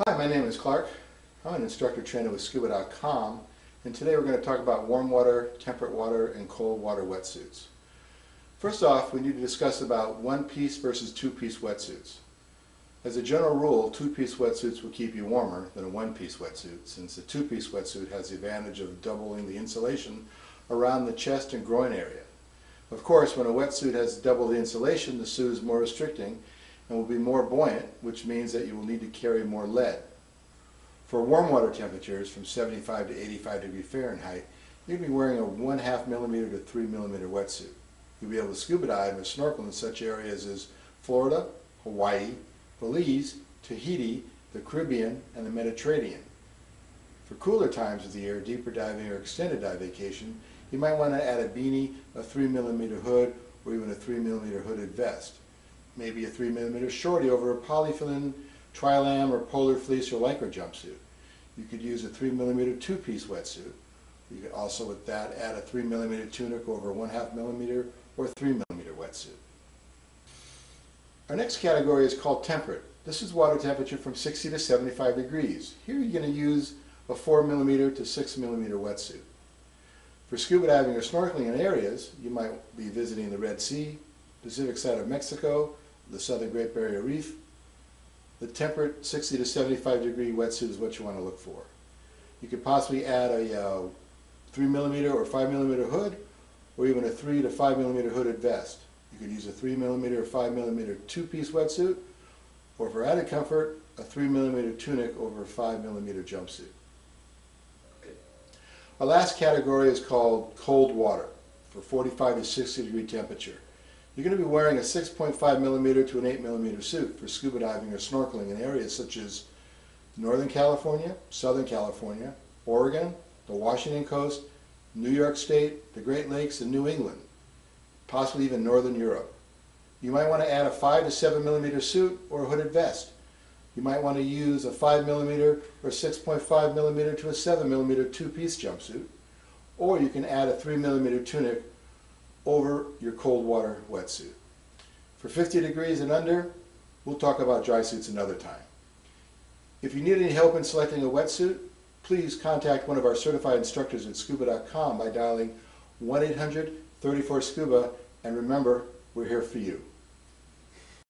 Hi, my name is Clark. I'm an instructor trainer with Scuba.com, and today we're going to talk about warm water, temperate water, and cold water wetsuits. First off, we need to discuss about one-piece versus two-piece wetsuits. As a general rule, two-piece wetsuits will keep you warmer than a one-piece wetsuit, since a two-piece wetsuit has the advantage of doubling the insulation around the chest and groin area. Of course, when a wetsuit has double the insulation, the suit is more restricting and will be more buoyant, which means that you will need to carry more lead. For warm water temperatures from 75 to 85 degrees Fahrenheit, you'll be wearing a 1/2 millimeter to 3 millimeter wetsuit. You'll be able to scuba dive or snorkel in such areas as Florida, Hawaii, Belize, Tahiti, the Caribbean, and the Mediterranean. For cooler times of the year, deeper diving or extended dive vacation, you might want to add a beanie, a 3 millimeter hood, or even a 3 millimeter hooded vest. Maybe a 3 millimeter shorty over a polyfill trilam or polar fleece or lycra jumpsuit. You could use a 3 millimeter two-piece wetsuit. You could also with that add a 3 millimeter tunic over a 1/2 millimeter or 3 millimeter wetsuit. Our next category is called temperate. This is water temperature from 60 to 75 degrees. Here you're going to use a 4 millimeter to 6 millimeter wetsuit. For scuba diving or snorkeling in areas, you might be visiting the Red Sea, Pacific side of Mexico, the Southern Great Barrier Reef. The temperate 60 to 75 degree wetsuit is what you want to look for. You could possibly add a 3 millimeter or 5 millimeter hood, or even a 3 to 5 millimeter hooded vest. You could use a 3 millimeter or 5 millimeter two-piece wetsuit, or for added comfort, a 3 millimeter tunic over a 5 millimeter jumpsuit. Our last category is called cold water for 45 to 60 degree temperature. You're going to be wearing a 6.5 millimeter to an 8 millimeter suit for scuba diving or snorkeling in areas such as Northern California, Southern California, Oregon, the Washington coast, New York State, the Great Lakes, and New England, possibly even Northern Europe. You might want to add a 5 to 7 millimeter suit or a hooded vest. You might want to use a 5 millimeter or 6.5 millimeter to a 7 millimeter two-piece jumpsuit, or you can add a 3 millimeter tunic over your cold water wetsuit. For 50 degrees and under, we'll talk about dry suits another time. If you need any help in selecting a wetsuit, please contact one of our certified instructors at Scuba.com by dialing 1-800-34-SCUBA, and remember, we're here for you.